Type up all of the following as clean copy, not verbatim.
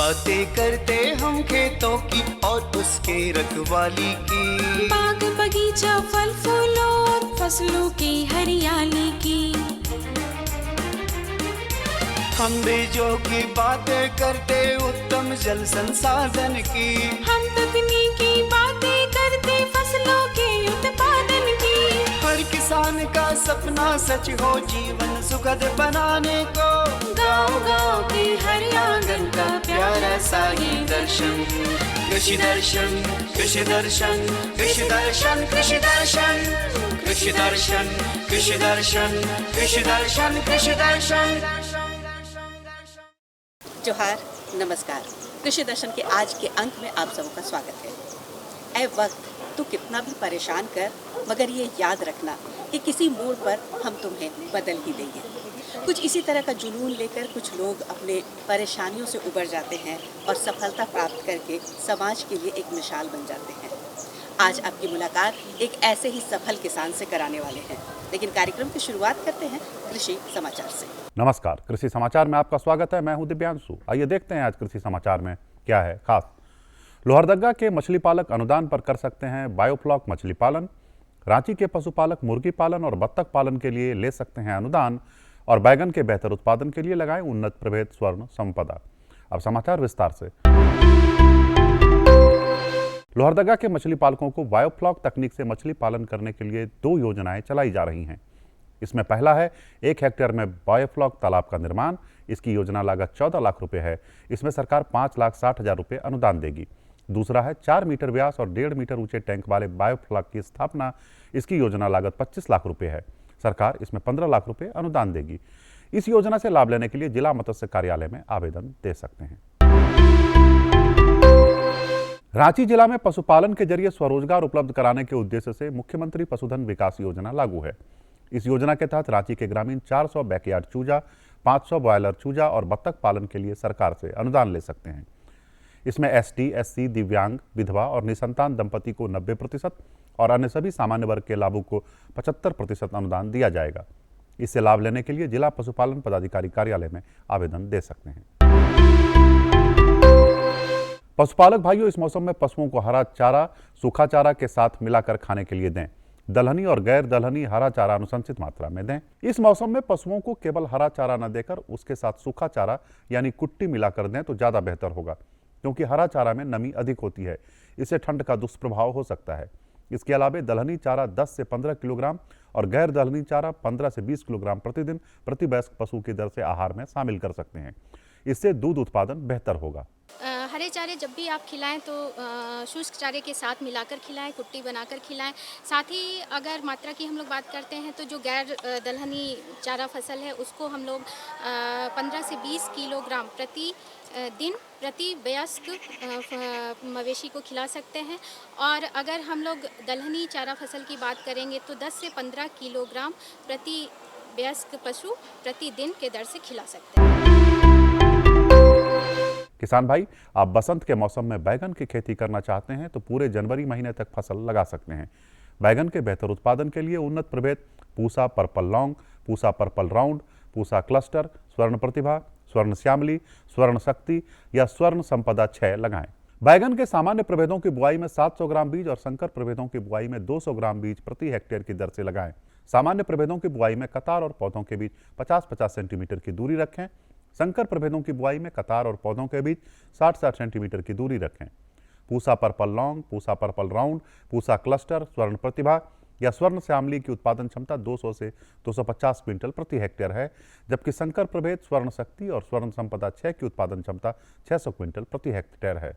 बातें करते हम खेतों की और उसके रखवाली की, बाग बगीचा फल फूलों और फसलों की हरियाली की। हम बीजों की बातें करते उत्तम जल संसाधन की, हम तकनीकी बातें करते फसलों के उत्पादन की। हर किसान का सपना सच हो जीवन सुखद बनाने को, गाँव-गाँव के हर आंगन का प्यारा सा ये दर्शन। कृषि दर्शन, कृषि दर्शन, कृषि दर्शन, कृषि दर्शन, कृषि दर्शन, कृषि दर्शन, कृषि दर्शन, कृषि दर्शन। जोहार, नमस्कार। कृषि दर्शन के आज के अंक में आप सबका स्वागत है। ऐ वक्त तू कितना भी परेशान कर, मगर ये याद रखना कि किसी मोड़ पर हम तुम्हें बदल ही देंगे। कुछ इसी तरह का जुनून लेकर कुछ लोग अपने परेशानियों से उबर जाते हैं और सफलता प्राप्त करके समाज के लिए एक मिसाल बन जाते हैं। आज आपकी मुलाकात एक ऐसे ही सफल किसान से कराने वाले हैं, लेकिन कार्यक्रम की शुरुआत करते हैं कृषि समाचार से। नमस्कार, कृषि समाचार में आपका स्वागत है। मैं हूं दिव्यांशु। आइए देखते हैं आज कृषि समाचार में क्या है खास। लोहरदगा के मछली पालक अनुदान पर कर सकते हैं बायोफ्लॉक मछली पालन। रांची के पशुपालक मुर्गी पालन और बत्तख पालन के लिए ले सकते हैं अनुदान, और बैगन के बेहतर उत्पादन के लिए लगाएं उन्नत प्रभेद स्वर्ण संपदा। अब समाचार विस्तार से। लोहरदगा के मछली पालकों को बायोफ्लॉक तकनीक से मछली पालन करने के लिए 2 योजनाएं चलाई जा रही हैं। इसमें पहला है 1 हेक्टेयर में बायोफ्लॉक तालाब का निर्माण। इसकी योजना लागत 14 लाख रुपए है। इसमें सरकार 5,60,000 रुपए अनुदान देगी। दूसरा है 4 मीटर व्यास और 1.5 मीटर ऊंचे टैंक वाले बायोफ्लॉक की स्थापना। इसकी योजना लागत 25 लाख रुपए है। सरकार इसमें 15 लाख रुपए अनुदान देगी। इस योजना से लाभ लेने के लिए जिला मत्स्य कार्यालय में आवेदन दे सकते हैं। रांची जिला में पशुपालन के जरिए स्वरोजगार उपलब्ध कराने के उद्देश्य से मुख्यमंत्री पशुधन विकास योजना लागू है। इस योजना के तहत रांची के ग्रामीण 400 बैकयार्ड चूजा, 500 ब्रॉयलर चूजा और बत्तख पालन के लिए सरकार से अनुदान ले सकते हैं। इसमें एसटी, एससी, दिव्यांग, विधवा और निसंतान दंपति को 90% और अन्य सभी सामान्य वर्ग के लाभुक को 75% अनुदान दिया जाएगा। इससे लाभ लेने के लिए जिला पशुपालन पदाधिकारी कार्यालय में आवेदन दे सकते हैं। पशुपालक भाइयों, इस मौसम में पशुओं को हरा चारा सूखा चारा के साथ मिलाकर खाने के लिए दें। दलहनी और गैर दलहनी हरा चारा अनुशंसित मात्रा में दें। इस मौसम में पशुओं को केवल हरा चारा न देकर उसके साथ सूखा चारा यानी कुट्टी मिलाकर दें तो ज्यादा बेहतर होगा, क्योंकि हरा चारा में नमी अधिक होती है। इससे ठंड का दुष्प्रभाव हो सकता है। इसके अलावा दलहनी चारा 10 से 15 किलोग्राम और गैर दलहनी चारा 15 से 20 किलोग्राम प्रतिदिन प्रति वयस्क पशु की दर से आहार में शामिल कर सकते हैं। इससे दूध उत्पादन बेहतर होगा। हरे चारे जब भी आप खिलाएं तो शुष्क चारे के साथ मिलाकर खिलाएं, कुट्टी बनाकर खिलाएं। साथ ही अगर मात्रा की हम लोग बात करते हैं तो जो गैर दलहनी चारा फसल है उसको हम लोग 15 से 20 किलोग्राम प्रति दिन प्रति वयस्क मवेशी को खिला सकते हैं। और अगर हम लोग दलहनी चारा फसल की बात करेंगे तो 10 से 15 किलोग्राम प्रति वयस्क पशु प्रतिदिन के दर से खिला सकते हैं। किसान भाई, आप बसंत के मौसम में बैगन की खेती करना चाहते हैं तो पूरे जनवरी महीने तक फसल लगा सकते हैं। बैगन के बेहतर उत्पादन के लिए उन्नत प्रभेद Pusa purple long, Pusa purple round, Pusa cluster, स्वर्ण प्रतिभा, स्वर्ण श्यामली, स्वर्ण शक्ति या स्वर्ण संपदा 6 लगाएं। बैगन के सामान्य प्रभेदों की बुआई में 700 ग्राम बीज और संकर प्रभेदों की बुआई में 200 ग्राम बीज प्रति हेक्टेयर की दर से लगाएं। सामान्य प्रभेदों की बुआई में कतार और पौधों के बीच 50-50 सेंटीमीटर की दूरी रखें। संकर प्रभेदों की बुआई में कतार और पौधों के बीच 60-60 सेंटीमीटर की दूरी रखें। Pusa purple long, Pusa purple round, Pusa cluster, स्वर्ण प्रतिभा या स्वर्ण श्यामली की उत्पादन क्षमता 200 से 250 क्विंटल प्रति हेक्टेयर है, जबकि संकर प्रभेद स्वर्ण शक्ति और स्वर्ण संपदा 6 की उत्पादन क्षमता 600 क्विंटल प्रति हेक्टेयर है।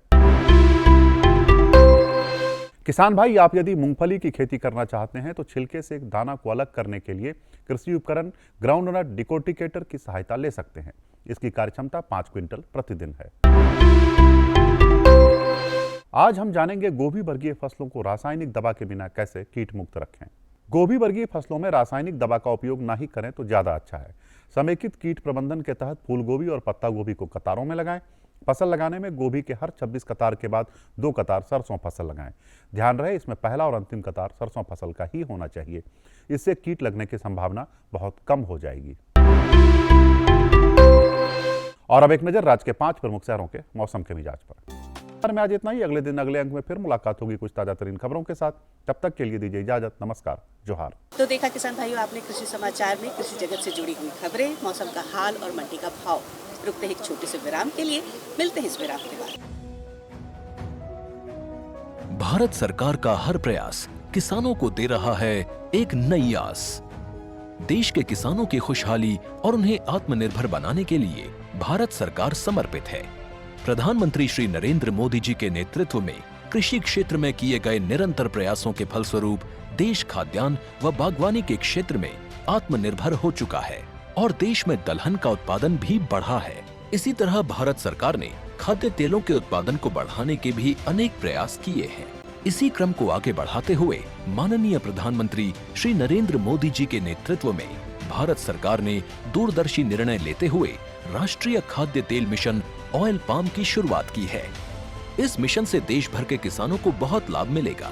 किसान भाई, आप यदि मूंगफली की खेती करना चाहते हैं तो छिलके से एक दाना को अलग करने के लिए कृषि उपकरण ग्राउंडनट डिकोटिकेटर की सहायता ले सकते हैं। इसकी कार्यक्षमता 5 क्विंटल प्रतिदिन है। आज हम जानेंगे गोभी वर्गीय फसलों को रासायनिक दवा के बिना कैसे कीट मुक्त रखें। गोभी वर्गीय फसलों में रासायनिक दवा का उपयोग ना ही करें तो ज्यादा अच्छा है। समेकित कीट प्रबंधन के तहत फूल गोभी और पत्ता गोभी को कतारों में लगाएं। फसल लगाने में गोभी के हर 26 कतार के बाद 2 कतार सरसों फसल लगाएं। ध्यान रहे, इसमें पहला और अंतिम कतार सरसों फसल का ही होना चाहिए। इससे कीट लगने की संभावना बहुत कम हो जाएगी। और अब एक नजर राज्य के 5 प्रमुख शहरों के मौसम के मिजाज पर। में आज इतना ही। अगले दिन अगले अंक में फिर मुलाकात होगी कुछ ताजा तरीन खबरों के साथ। तब तक के लिए दीजिए इजाजत। नमस्कार, जोहार। तो देखा किसान भाइयों, आपने कृषि समाचार में कृषि जगत से जुड़ी हुई खबरें, मौसम का हाल और मंडी का भाव। रुकते हैं एक छोटे से विराम के लिए, मिलते हैं इस विराम के बाद। भारत सरकार का हर प्रयास किसानों को दे रहा है एक नई आस। देश के किसानों की खुशहाली और उन्हें आत्मनिर्भर बनाने के लिए भारत सरकार समर्पित है। प्रधानमंत्री श्री नरेंद्र मोदी जी के नेतृत्व में कृषि क्षेत्र में किए गए निरंतर प्रयासों के फलस्वरूप देश खाद्यान्न व बागवानी के क्षेत्र में आत्मनिर्भर हो चुका है और देश में दलहन का उत्पादन भी बढ़ा है। इसी तरह भारत सरकार ने खाद्य तेलों के उत्पादन को बढ़ाने के भी अनेक प्रयास किए हैं। इसी क्रम को आगे बढ़ाते हुए माननीय प्रधानमंत्री श्री नरेंद्र मोदी जी के नेतृत्व में भारत सरकार ने दूरदर्शी निर्णय लेते हुए राष्ट्रीय खाद्य तेल मिशन ऑयल पाम की शुरुआत की है। इस मिशन से देश भर के किसानों को बहुत लाभ मिलेगा।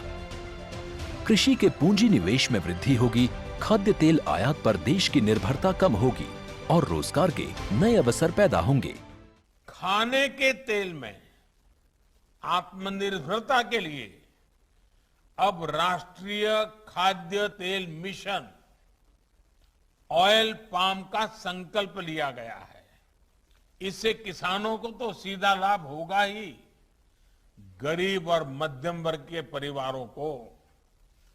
कृषि के पूंजी निवेश में वृद्धि होगी, खाद्य तेल आयात पर देश की निर्भरता कम होगी और रोजगार के नए अवसर पैदा होंगे। खाने के तेल में आत्मनिर्भरता के लिए अब राष्ट्रीय खाद्य तेल मिशन ऑयल पाम का संकल्प लिया गया है। इससे किसानों को तो सीधा लाभ होगा ही, गरीब और मध्यम वर्ग के परिवारों को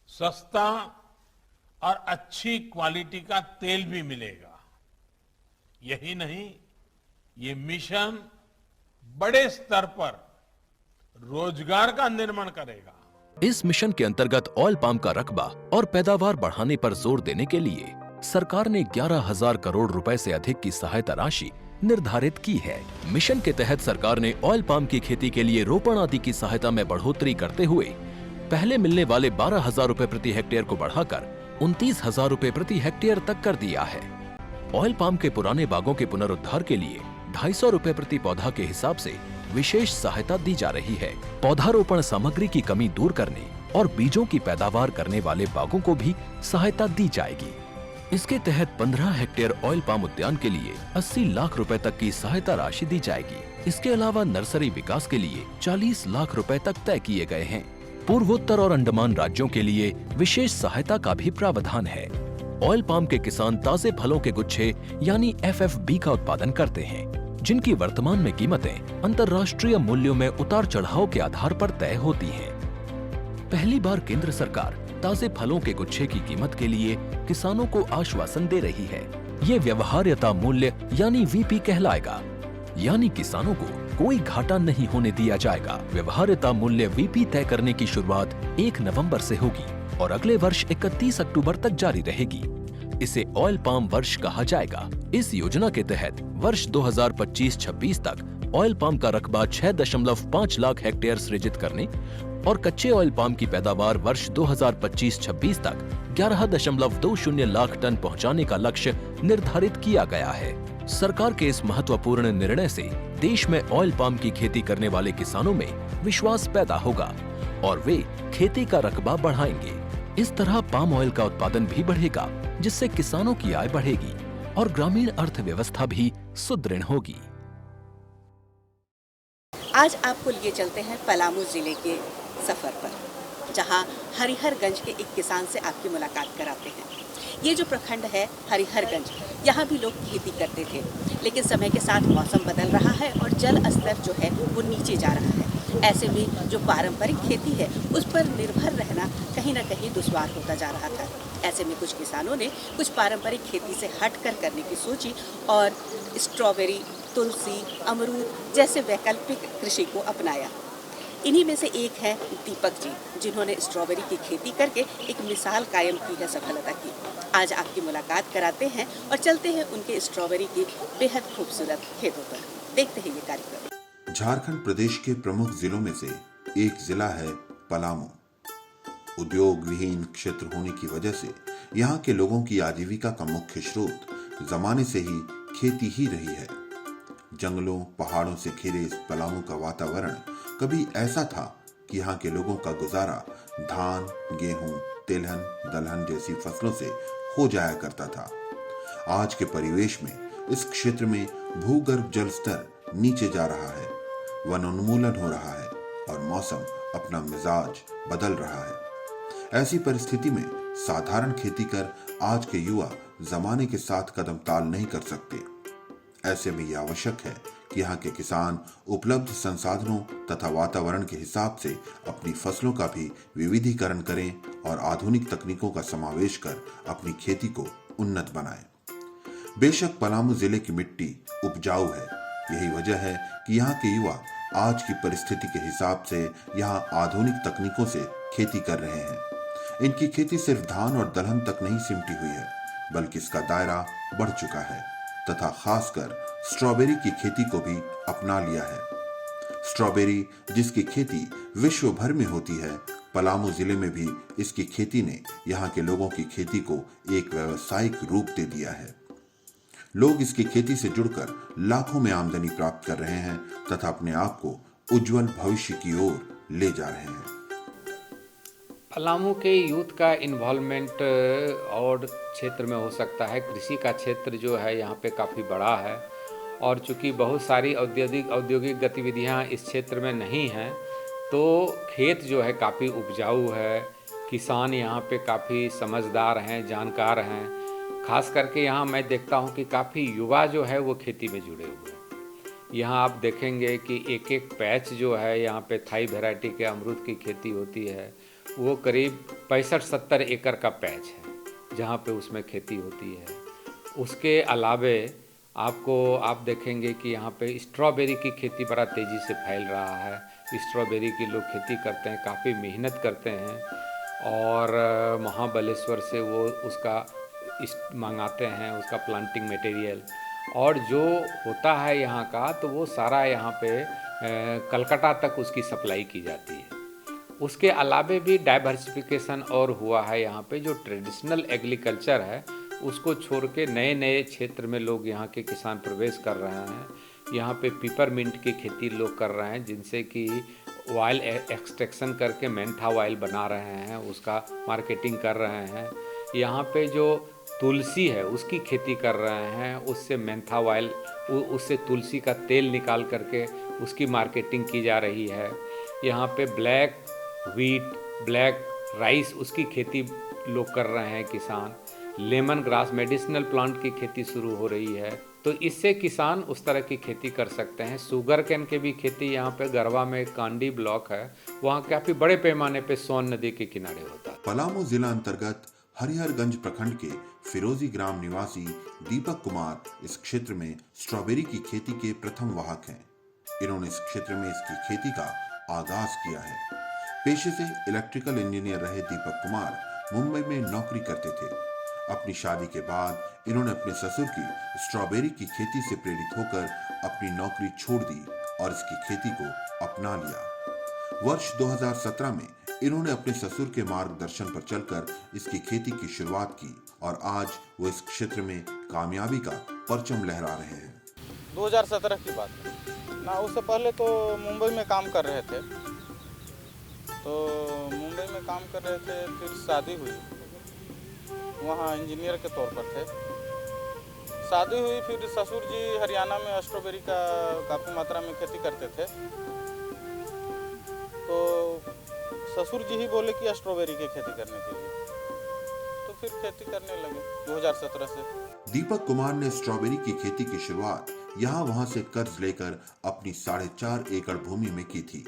सस्ता और अच्छी क्वालिटी का तेल भी मिलेगा। यही नहीं, ये मिशन बड़े स्तर पर रोजगार का निर्माण करेगा। इस मिशन के अंतर्गत ऑयल पाम का रकबा और पैदावार बढ़ाने पर जोर देने के लिए सरकार ने 11,000 करोड़ रुपए से अधिक की सहायता राशि निर्धारित की है। मिशन के तहत सरकार ने ऑयल पाम की खेती के लिए रोपण आदि की सहायता में बढ़ोतरी करते हुए पहले मिलने वाले 12,000 रुपए प्रति हेक्टेयर को बढ़ाकर 29,000 रुपए प्रति हेक्टेयर तक कर दिया है। ऑयल पाम के पुराने बागों के पुनरुद्धार के लिए 250 रुपए प्रति पौधा के हिसाब से विशेष सहायता दी जा रही है। पौधारोपण सामग्री की कमी दूर करने और बीजों की पैदावार करने वाले बागों को भी सहायता दी जाएगी। इसके तहत 15 हेक्टेयर ऑयल पाम उद्यान के लिए 80 लाख रुपए तक की सहायता राशि दी जाएगी। इसके अलावा नर्सरी विकास के लिए 40 लाख रुपए तक तय किए गए हैं। पूर्वोत्तर और अंडमान राज्यों के लिए विशेष सहायता का भी प्रावधान है। ऑयल पाम के किसान ताजे फलों के गुच्छे यानी FFB का उत्पादन करते हैं, जिनकी वर्तमान में कीमतें अंतर्राष्ट्रीय मूल्यों में उतार चढ़ाव के आधार पर तय होती हैं। पहली बार केंद्र सरकार ताजे फलों के गुच्छे की कीमत के लिए किसानों को आश्वासन दे रही है। ये व्यवहार्यता मूल्य यानी VP कहलाएगा, यानी किसानों को कोई घाटा नहीं होने दिया जाएगा। व्यवहार्यता मूल्य VP तय करने की शुरुआत 1 नवंबर से होगी और अगले वर्ष 31 अक्टूबर तक जारी रहेगी। इसे ऑयल पाम वर्ष कहा जाएगा। इस योजना के तहत वर्ष 2025-26 तक ऑयल पाम का रकबा 6.5 लाख हेक्टेयर सृजित करने और कच्चे ऑयल पाम की पैदावार वर्ष 2025-26 तक 11.20 लाख टन पहुंचाने का लक्ष्य निर्धारित किया गया है। सरकार के इस महत्वपूर्ण निर्णय से देश में ऑयल पाम की खेती करने वाले किसानों में विश्वास पैदा होगा और वे खेती का रकबा बढ़ाएंगे। इस तरह पाम ऑयल का उत्पादन भी बढ़ेगा, जिससे किसानों की आय बढ़ेगी और ग्रामीण अर्थव्यवस्था भी सुदृढ़ होगी। आज आपको लिए चलते हैं पलामू जिले के सफर पर, जहां हरिहरगंज के एक किसान से आपकी मुलाकात कराते हैं। ये जो प्रखंड है हरिहरगंज, यहाँ भी लोग खेती करते थे, लेकिन समय के साथ मौसम बदल रहा है और जल स्तर जो है वो नीचे जा रहा है। ऐसे में जो पारंपरिक खेती है उस पर निर्भर रहना कहीं ना कहीं दुश्वार होता जा रहा था। ऐसे में कुछ किसानों ने कुछ पारंपरिक खेती से हटकर करने की सोची और स्ट्रॉबेरी, तुलसी, अमरूद जैसे वैकल्पिक कृषि को अपनाया। इन्हीं में से एक है दीपक जी, जिन्होंने स्ट्रॉबेरी की खेती करके एक मिसाल कायम की है सफलता की। आज आपकी मुलाकात कराते हैं और चलते हैं उनके स्ट्रॉबेरी की बेहद खूबसूरत खेतों पर। देखते हैं ये कार्यक्रम। झारखंड प्रदेश के प्रमुख जिलों में से एक जिला है पलामू। उद्योग विहीन क्षेत्र होने की वजह से यहाँ के लोगों की आजीविका का मुख्य स्रोत जमाने से ही खेती ही रही है। जंगलों पहाड़ों से घिरे इस पलामू का वातावरण कभी ऐसा था कि यहाँ के लोगों का गुजारा धान, गेहूं, तिलहन, दलहन जैसी फसलों से हो जाया करता था। आज के परिवेश में इस क्षेत्र में भूगर्भ जल स्तर नीचे जा रहा है, वन उन्मूलन हो रहा है और मौसम अपना मिजाज बदल रहा है। ऐसी परिस्थिति में साधारण खेती कर आज के युवा जमाने के साथ कदम ताल नहीं कर सकते। ऐसे में यह आवश्यक है कि यहाँ के किसान उपलब्ध संसाधनों तथा वातावरण के हिसाब से अपनी फसलों का भी विविधीकरण करें और आधुनिक तकनीकों का समावेश कर अपनी खेती को उन्नत बनाएं। बेशक पलामू जिले की मिट्टी उपजाऊ है, यही वजह है कि यहाँ के युवा आज की परिस्थिति के हिसाब से यहाँ आधुनिक तकनीकों से खेती कर रहे हैं। इनकी खेती सिर्फ धान और दलहन तक नहीं सिमटी हुई है, बल्कि इसका दायरा बढ़ चुका है तथा खासकर स्ट्रॉबेरी की खेती को भी अपना लिया है। स्ट्रॉबेरी जिसकी खेती विश्व भर में होती है, पलामू जिले में भी इसकी खेती ने यहाँ के लोगों की खेती को एक व्यावसायिक रूप दे दिया है। लोग इसकी खेती से जुड़कर लाखों में आमदनी प्राप्त कर रहे हैं तथा अपने आप को उज्जवल भविष्य की ओर ले जा रहे हैं। पलामू के यूथ का इन्वॉल्वमेंट और क्षेत्र में हो सकता है। कृषि का क्षेत्र जो है यहाँ पे काफ़ी बड़ा है और चूँकि बहुत सारी औद्योगिक गतिविधियाँ इस क्षेत्र में नहीं हैं, तो खेत जो है काफ़ी उपजाऊ है। किसान यहाँ पे काफ़ी समझदार हैं, जानकार हैं। खास करके यहाँ मैं देखता हूँ कि काफ़ी युवा जो है वो खेती में जुड़े हुए हैं। यहाँ आप देखेंगे कि एक एक पैच जो है यहाँ पे थाई वैरायटी के अमरूद की खेती होती है, वो करीब 65-70 एकड़ का पैच है जहाँ पे उसमें खेती होती है। उसके अलावे आप देखेंगे कि यहाँ पे स्ट्रॉबेरी की खेती बड़ा तेज़ी से फैल रहा है। स्ट्रॉबेरी की लोग खेती करते हैं, काफ़ी मेहनत करते हैं और महाबलेश्वर से वो उसका मंगाते हैं, उसका प्लांटिंग मटेरियल, और जो होता है यहाँ का तो वो सारा यहाँ पे कलकत्ता तक उसकी सप्लाई की जाती है। उसके अलावे भी डाइवर्सिफिकेशन और हुआ है यहाँ पे। जो ट्रेडिशनल एग्रीकल्चर है उसको छोड़ के नए नए क्षेत्र में लोग यहाँ के किसान प्रवेश कर रहे हैं। यहाँ पे पिपरमिंट की खेती लोग कर रहे हैं, जिनसे कि ऑयल एक्सट्रैक्शन करके मेंथा ऑयल बना रहे हैं, उसका मार्केटिंग कर रहे हैं। यहाँ पे जो तुलसी है उसकी खेती कर रहे हैं, उससे मेंथा ऑयल, उससे तुलसी का तेल निकाल करके उसकी मार्केटिंग की जा रही है। यहाँ पे ब्लैक व्हीट, ब्लैक राइस, उसकी खेती लोग कर रहे हैं किसान। लेमन ग्रास, मेडिसिनल प्लांट की खेती शुरू हो रही है, तो इससे किसान उस तरह की खेती कर सकते हैं। शुगर कैन की भी खेती यहाँ पे गरवा में कांडी ब्लॉक है, वहाँ काफ़ी बड़े पैमाने पे सोन नदी के किनारे होता है। पलामू जिला अंतर्गत हरिहरगंज प्रखंड के फिरोजी ग्राम निवासी दीपक कुमार इस क्षेत्र में स्ट्रॉबेरी की खेती के प्रथम वाहक हैं। इन्होंने इस क्षेत्र में इसकी खेती का आगाज किया है। पेशे से इलेक्ट्रिकल इंजीनियर रहे दीपक कुमार मुंबई में नौकरी करते थे। अपनी शादी के बाद इन्होंने अपने ससुर की स्ट्रॉबेरी की खेती से प्रेरित होकर अपनी नौकरी छोड़ दी और इसकी खेती को अपना लिया। वर्ष 2017 में इन्होंने अपने ससुर के मार्गदर्शन पर चलकर इसकी खेती की शुरुआत की और आज वो इस क्षेत्र में कामयाबी का परचम लहरा रहे हैं। 2017 की बात है ना, उससे पहले तो मुंबई में काम कर रहे थे, फिर शादी हुई, वहाँ इंजीनियर के तौर पर थे। शादी हुई, फिर ससुर जी हरियाणा में स्ट्रॉबेरी का काफ़ी मात्रा में खेती करते थे, तो ससुर जी ही बोले कि स्ट्रॉबेरी की खेती करने के लिए, तो फिर खेती करने लगे 2017 से। दीपक कुमार ने स्ट्रॉबेरी की खेती की शुरुआत यहाँ वहाँ से कर्ज लेकर अपनी 4.5 एकड़ भूमि में की थी।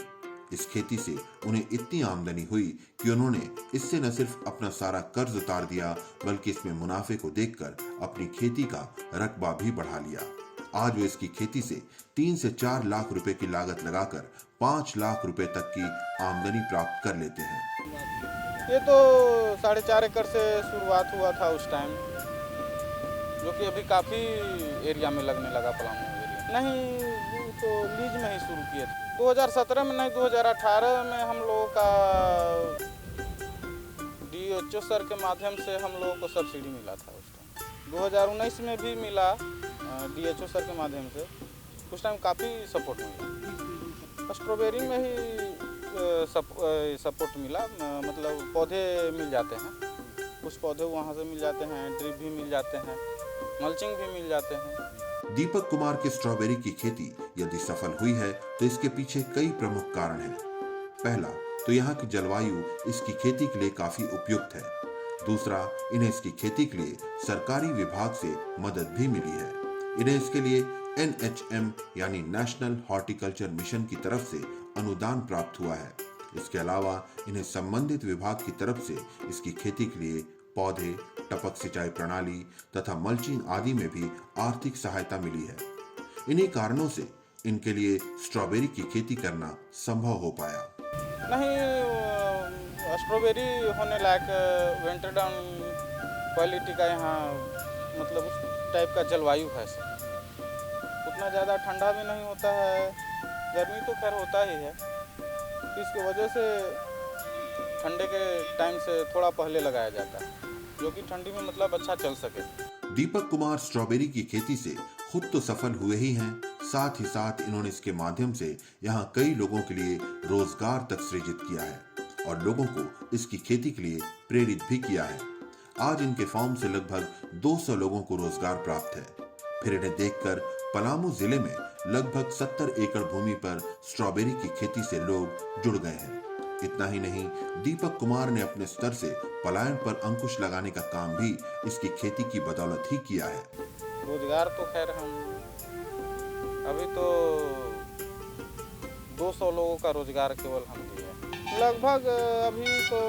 इस खेती से उन्हें इतनी आमदनी हुई कि उन्होंने इससे न सिर्फ अपना सारा कर्ज उतार दिया, बल्कि इसमें मुनाफे को देखकर अपनी खेती का रकबा भी बढ़ा लिया। आज वो इसकी खेती से 3 से 4 लाख रुपए की लागत लगाकर 5 लाख रुपए तक की आमदनी प्राप्त कर लेते हैं। ये तो 4.5 एकड़ से शुरुआत हुआ था उस टाइम, जो कि अभी काफ़ी एरिया में लगने लगा पलामू एरिया। नहीं, तो लीज में ही शुरू किए थे 2017 में, नहीं 2018 में हम लोगों का DHO सर के माध्यम से हम लोगों को सब्सिडी मिला था उस टाइम। 2019 में भी मिला DHO सर के माध्यम से, उस टाइम काफ़ी सपोर्ट मिला। स्ट्रॉबेरी में ही सपोर्ट मिला, मतलब पौधे मिल जाते हैं, कुछ पौधे वहाँ से मिल जाते हैं, ड्रिप भी मिल जाते हैं, मल्चिंग भी मिल जाते हैं। दीपक कुमार के स्ट्रॉबेरी की खेती यदि सफल हुई है तो इसके पीछे कई प्रमुख कारण हैं। पहला तो यहाँ की जलवायु इसकी खेती के लिए काफी उपयुक्त है। दूसरा, इन्हें इसकी खेती के लिए सरकारी विभाग से मदद भी मिली है। इन्हें इसके लिए NHM यानी नेशनल हॉर्टिकल्चर मिशन की तरफ से अनुदान प्राप्त हुआ है। इसके अलावा इन्हें संबंधित विभाग की तरफ से इसकी खेती के लिए पौधे, टपक सिंचाई प्रणाली तथा मल्चिंग आदि में भी आर्थिक सहायता मिली है। इन्हीं कारणों से इनके लिए स्ट्रॉबेरी की खेती करना संभव हो पाया। नहीं, स्ट्रॉबेरी होने लायक विंटर डाउन क्वालिटी का यहाँ मतलब उस टाइप का जलवायु है सर। उतना ज़्यादा ठंडा भी नहीं होता है, गर्मी तो खैर होता ही है, इसकी वजह से ठंडे के टाइम से थोड़ा पहले लगाया जाता है, जो कि ठंडी में मतलब अच्छा चल सके। दीपक कुमार स्ट्रॉबेरी की खेती से खुद तो सफल हुए ही हैं, साथ ही साथ इन्होंने इसके माध्यम से यहाँ कई लोगों के लिए रोजगार तक सृजित किया है और लोगों को इसकी खेती के लिए प्रेरित भी किया है। आज इनके फार्म से लगभग 200 लोगों को रोजगार प्राप्त है। फिर इन्हें देखकर पलामू जिले में लगभग 70 एकड़ भूमि पर स्ट्रॉबेरी की खेती से लोग जुड़ गए हैं। इतना ही नहीं, दीपक कुमार ने अपने स्तर से पलायन पर अंकुश लगाने का काम भी इसकी खेती की बदौलत ही किया है। रोजगार तो खैर हम अभी तो 200 लोगों का रोजगार केवल हम दिए। लगभग अभी तो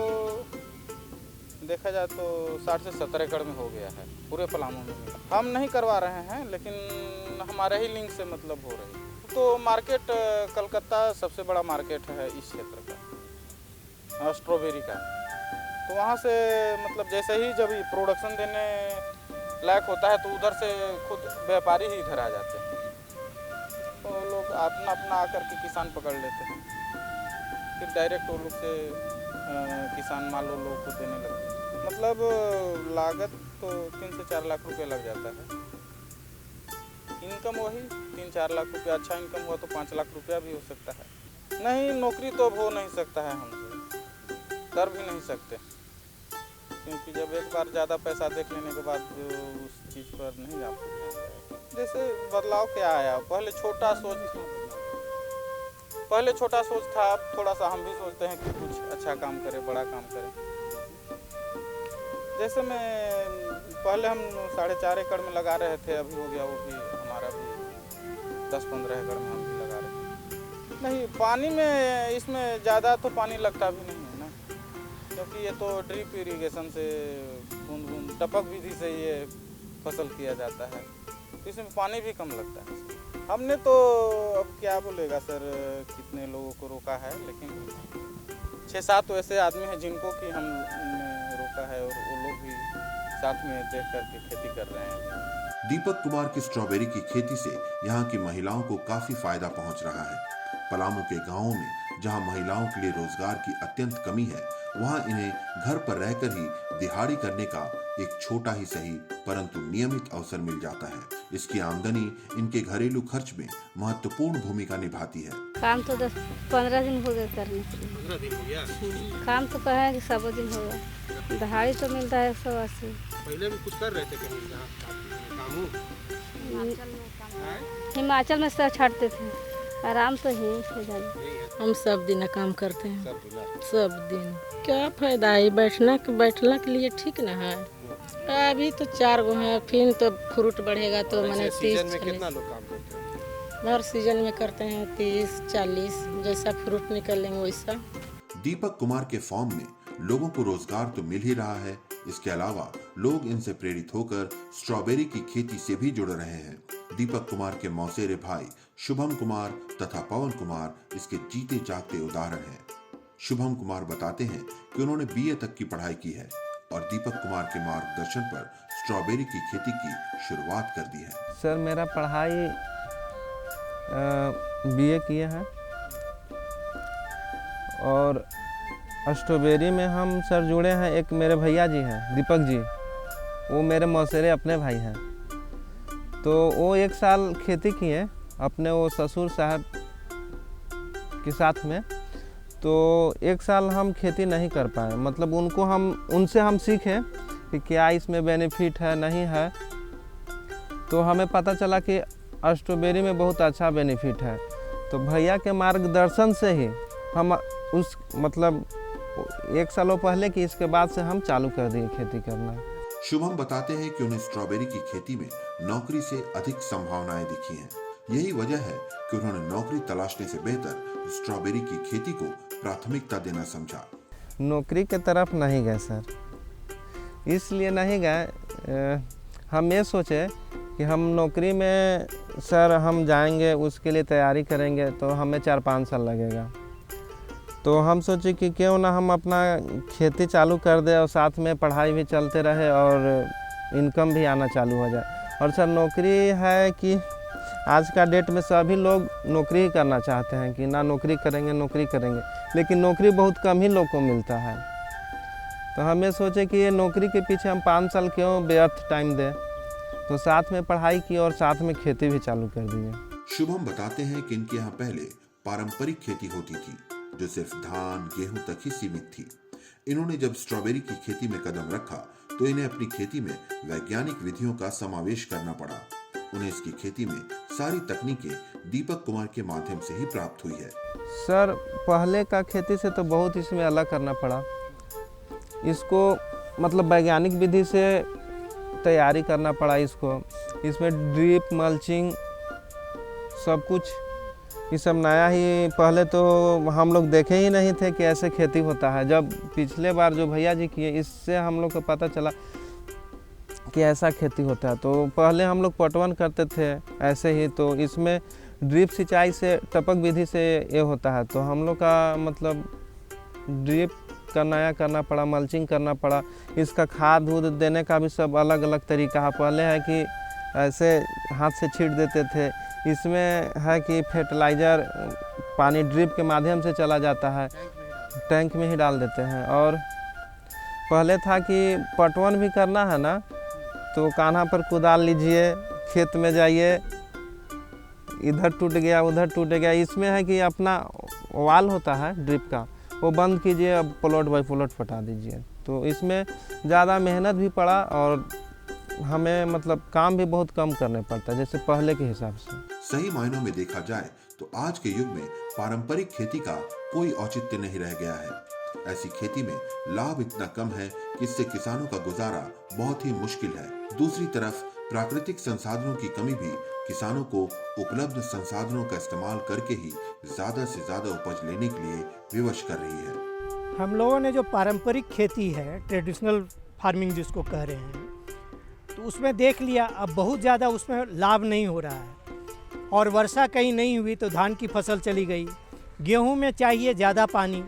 देखा जाए तो 60 से 70 एकड़ में हो गया है पूरे पलामू में। हम नहीं करवा रहे हैं, लेकिन हमारे ही लिंक से मतलब हो रही है। तो मार्केट कलकत्ता सबसे बड़ा मार्केट है इस क्षेत्र का, स्ट्रॉबेरी का। तो वहाँ से मतलब जैसे ही जब प्रोडक्शन देने लायक होता है तो उधर से खुद व्यापारी ही इधर आ जाते हैं, तो लोग अपना अपना आकर के किसान पकड़ लेते हैं, फिर डायरेक्ट वो लोग से किसान माल वो लोग को देने लगते हैं। मतलब लागत तो 3 से 4 लाख रुपए लग जाता है। इनकम वही 3-4 लाख रुपया, अच्छा इनकम हुआ तो 5 लाख रुपया भी हो सकता है। नहीं, नौकरी तो अब हो नहीं सकता है, हमसे कर भी नहीं सकते, क्योंकि जब एक बार ज़्यादा पैसा देख लेने के बाद उस चीज़ पर नहीं जा सकते। जैसे बदलाव क्या आया, पहले छोटा सोच था, अब थोड़ा सा हम भी सोचते हैं कि कुछ अच्छा काम करें, बड़ा काम करें। जैसे मैं पहले हम 4.5 एकड़ में लगा रहे थे, अभी हो गया वो भी हमारा भी 10-15 एकड़ में हम भी लगा रहे थे। नहीं, पानी में इसमें ज़्यादा तो पानी लगता भी नहीं है ना, क्योंकि ये तो ड्रिप इरिगेशन से बूंद बूंद टपक विधि से ये फसल किया जाता है, तो इसमें पानी भी कम लगता है। हमने तो अब क्या बोलेगा सर, कितने लोगों को रोका है, लेकिन 6-7 तो ऐसे आदमी हैं जिनको कि हमने रोका है और वो लोग भी साथ में देख करके खेती कर रहे हैं। दीपक कुमार की स्ट्रॉबेरी की खेती से यहाँ की महिलाओं को काफी फायदा पहुँच रहा है। पलामू के गाँवों में जहाँ महिलाओं के लिए रोजगार की अत्यंत कमी है, वहाँ इन्हें घर पर रहकर ही दिहाड़ी करने का एक छोटा ही सही परंतु नियमित अवसर मिल जाता है। इसकी आमदनी इनके घरेलू खर्च में महत्वपूर्ण भूमिका निभाती है। काम तो 10-15 दिन हो गए करने के लिए। 15 दिन हो गया? काम तो कहा है कि 7 दिन होगा। दिहाड़ी तो मिलता है 180। पहले भी कुछ कर रहे थे कहीं काम? हिमाचल में सब छाटते थे, आराम तो यहीं से जाए। हम सब दिन काम करते हैं, सब दिन। क्या फायदा है, बैठना के लिए ठीक ना है। अभी तो 4 गो है, फिर तो फ्रूट बढ़ेगा तो मैंने 30 में कितना लोग काम करते हैं? हर सीजन में करते हैं 30-40, जैसा फ्रूट निकलेंगे वैसा। दीपक कुमार के फार्म में लोगों को रोजगार तो मिल ही रहा है, इसके अलावा लोग इनसे प्रेरित होकर स्ट्रॉबेरी की खेती से भी जुड़ रहे हैं। दीपक कुमार के मौसेरे भाई शुभम कुमार तथा पवन कुमार इसके जीते जागते उदाहरण हैं। शुभम कुमार बताते हैं कि उन्होंने BA तक की पढ़ाई की है और दीपक कुमार के मार्गदर्शन पर स्ट्रॉबेरी की खेती की शुरुआत कर दी है। सर, मेरा पढ़ाई BA किया है और स्ट्रॉबेरी में हम सर जुड़े हैं। एक मेरे भैया जी हैं, दीपक जी, वो मेरे मौसेरे अपने भाई हैं। तो वो 1 साल खेती किए अपने वो ससुर साहब के साथ में। तो 1 साल हम खेती नहीं कर पाए, मतलब उनसे हम सीखे कि क्या इसमें बेनिफिट है नहीं है। तो हमें पता चला कि स्ट्रॉबेरी में बहुत अच्छा बेनिफिट है। तो भैया के मार्गदर्शन से ही हम उस मतलब 1 सालों पहले कि इसके बाद से हम चालू कर दिए खेती करना। शुभम बताते हैं कि उन्हें स्ट्रॉबेरी की खेती में नौकरी से अधिक संभावनाएं दिखी हैं। यही वजह है कि उन्होंने नौकरी तलाशने से बेहतर स्ट्रॉबेरी की खेती को प्राथमिकता देना समझा। नौकरी के तरफ नहीं गए सर, इसलिए नहीं गए, हम ये सोचे कि हम नौकरी में सर हम जाएंगे, उसके लिए तैयारी करेंगे तो हमें 4-5 साल लगेगा। तो हम सोचे कि क्यों ना हम अपना खेती चालू कर दें और साथ में पढ़ाई भी चलते रहे और इनकम भी आना चालू हो जाए। और सर नौकरी है कि आज का डेट में सभी लोग नौकरी ही करना चाहते हैं कि ना नौकरी करेंगे, लेकिन नौकरी बहुत कम ही लोग को मिलता है। तो हमें सोचे कि ये नौकरी के पीछे हम 5 साल क्यों व्यर्थ टाइम दें, तो साथ में पढ़ाई की और साथ में खेती भी चालू कर दिए। शुभम बताते हैं कि इनके यहाँ पहले पारंपरिक खेती होती थी जो सिर्फ धान गेहूं तक ही सीमित थी। इन्होंने जब स्ट्रॉबेरी की खेती में कदम रखा तो इन्हें अपनी खेती में वैज्ञानिक विधियों का समावेश करना पड़ा। उन्हें इसकी खेती में सारी तकनीकें दीपक कुमार के माध्यम से ही प्राप्त हुई है। सर पहले का खेती से तो बहुत इसमें अलग करना पड़ा। इसको मतलब वैज्ञानिक विधि से तैयारी करना पड़ा। इसमें ड्रिप मल्चिंग सब कुछ ये सब नया ही, पहले तो हम लोग देखे ही नहीं थे कि ऐसे खेती होता है। जब पिछले बार जो भैया जी किए इससे हम लोग को पता चला कि ऐसा खेती होता है। तो पहले हम लोग पटवन करते थे ऐसे ही, तो इसमें ड्रिप सिंचाई से टपक विधि से ये होता है। तो हम लोग का मतलब ड्रिप का नया करना पड़ा, मल्चिंग करना पड़ा। इसका खाद दूध देने का भी सब अलग अलग तरीका है। पहले है कि ऐसे हाथ से छींट देते थे, इसमें है कि फर्टिलाइज़र पानी ड्रिप के माध्यम से चला जाता है, टैंक में ही डाल देते हैं। और पहले था कि पटवन भी करना है ना तो कान्हा पर कुदाल लीजिए, खेत में जाइए, इधर टूट गया उधर टूट गया। इसमें है कि अपना वाल होता है ड्रिप का, वो बंद कीजिए, अब प्लॉट बाई प्लॉट पटा दीजिए। तो इसमें ज़्यादा मेहनत भी पड़ा और हमें मतलब काम भी बहुत कम करने पड़ता है जैसे पहले के हिसाब से। सही मायनों में देखा जाए तो आज के युग में पारंपरिक खेती का कोई औचित्य नहीं रह गया है। ऐसी खेती में लाभ इतना कम है कि इससे किसानों का गुजारा बहुत ही मुश्किल है। दूसरी तरफ प्राकृतिक संसाधनों की कमी भी किसानों को उपलब्ध संसाधनों का इस्तेमाल करके ही ज्यादा से ज्यादा उपज लेने के लिए विवश कर रही है। हम लोगों ने जो पारंपरिक खेती है, ट्रेडिशनल फार्मिंग जिसको कह रहे हैं, तो उसमें देख लिया अब बहुत ज़्यादा उसमें लाभ नहीं हो रहा है। और वर्षा कहीं नहीं हुई तो धान की फसल चली गई। गेहूं में चाहिए ज़्यादा पानी,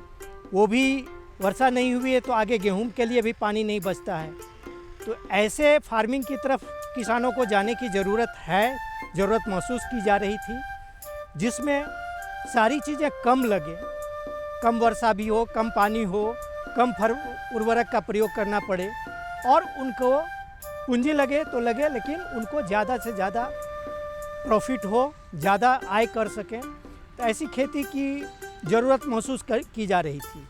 वो भी वर्षा नहीं हुई है तो आगे गेहूं के लिए भी पानी नहीं बचता है। तो ऐसे फार्मिंग की तरफ किसानों को जाने की ज़रूरत महसूस की जा रही थी, जिसमें सारी चीज़ें कम लगे, कम वर्षा भी हो, कम पानी हो, कम उर्वरक का प्रयोग करना पड़े और उनको पूंजी लगे तो लगे, लेकिन उनको ज़्यादा से ज़्यादा प्रॉफिट हो, ज़्यादा आय कर सकें। तो ऐसी खेती की ज़रूरत महसूस की जा रही थी।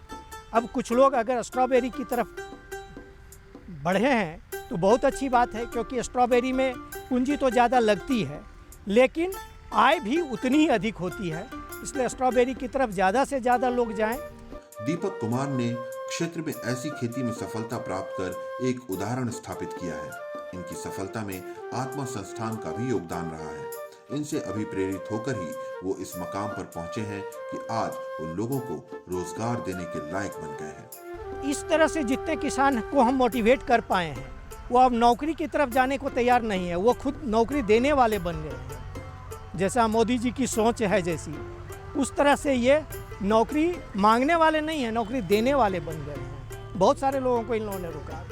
अब कुछ लोग अगर स्ट्रॉबेरी की तरफ बढ़े हैं तो बहुत अच्छी बात है, क्योंकि स्ट्रॉबेरी में पूंजी तो ज़्यादा लगती है लेकिन आय भी उतनी ही अधिक होती है, इसलिए स्ट्रॉबेरी की तरफ ज़्यादा से ज़्यादा लोग जाएं। दीपक कुमार ने क्षेत्र में ऐसी खेती में सफलता प्राप्त कर एक उदाहरण स्थापित किया है। इनकी सफलता में आत्मा संस्थान का भी योगदान रहा है। इनसे अभिप्रेरित होकर ही वो इस मकाम पर पहुंचे हैं कि आज उन लोगों को रोजगार देने के लायक बन गए हैं। इस तरह से जितने किसान को हम मोटिवेट कर पाए हैं, वो अब नौकरी की तरफ जाने को तैयार नहीं है, वो खुद नौकरी देने वाले बन गए हैं। जैसा मोदी जी की सोच है जैसी, उस तरह से ये नौकरी मांगने वाले नहीं है, नौकरी देने वाले बन गए हैं। बहुत सारे लोगों को इन लोगों ने रोका।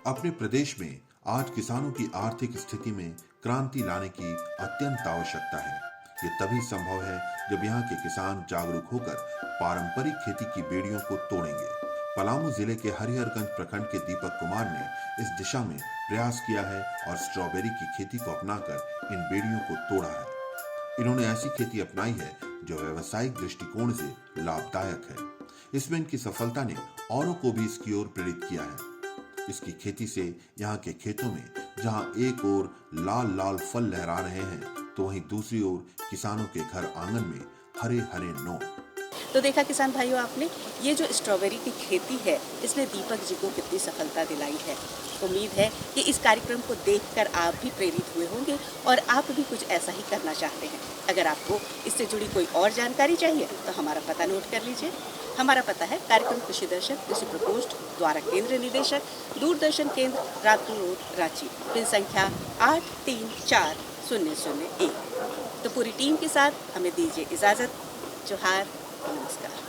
अपने प्रदेश में आज किसानों की आर्थिक स्थिति में क्रांति लाने की अत्यंत आवश्यकता है। ये तभी संभव है जब यहाँ के किसान जागरूक होकर पारंपरिक खेती की बेड़ियों को तोड़ेंगे। पलामू जिले के हरिहरगंज प्रखंड के दीपक कुमार ने इस दिशा में प्रयास किया है और स्ट्रॉबेरी की खेती को अपनाकर इन बेड़ियों को तोड़ा है। इन्होंने ऐसी खेती अपनाई है जो व्यावसायिक दृष्टिकोण से लाभदायक है। इसमें इनकी सफलता ने औरों को भी इसकी ओर प्रेरित किया है। इसकी खेती से यहाँ के खेतों में जहाँ एक ओर लाल लाल फल लहरा रहे हैं तो वहीं दूसरी ओर किसानों के घर आंगन में हरे हरे नौ। तो देखा किसान भाइयों आपने, ये जो स्ट्रॉबेरी की खेती है इसने दीपक जी को कितनी सफलता दिलाई है। उम्मीद है कि इस कार्यक्रम को देखकर आप भी प्रेरित हुए होंगे और आप भी कुछ ऐसा ही करना चाहते हैं। अगर आपको इससे जुड़ी कोई और जानकारी चाहिए तो हमारा पता नोट कर लीजिए। हमारा पता है कार्यक्रम कृषि दर्शन, कृषि प्रकोष्ठ, द्वारा केंद्र निदेशक, दूरदर्शन केंद्र, रातू रोड, रांची, पिन संख्या 834001। तो पूरी टीम के साथ हमें दीजिए इजाजत। जोहार, नमस्कार।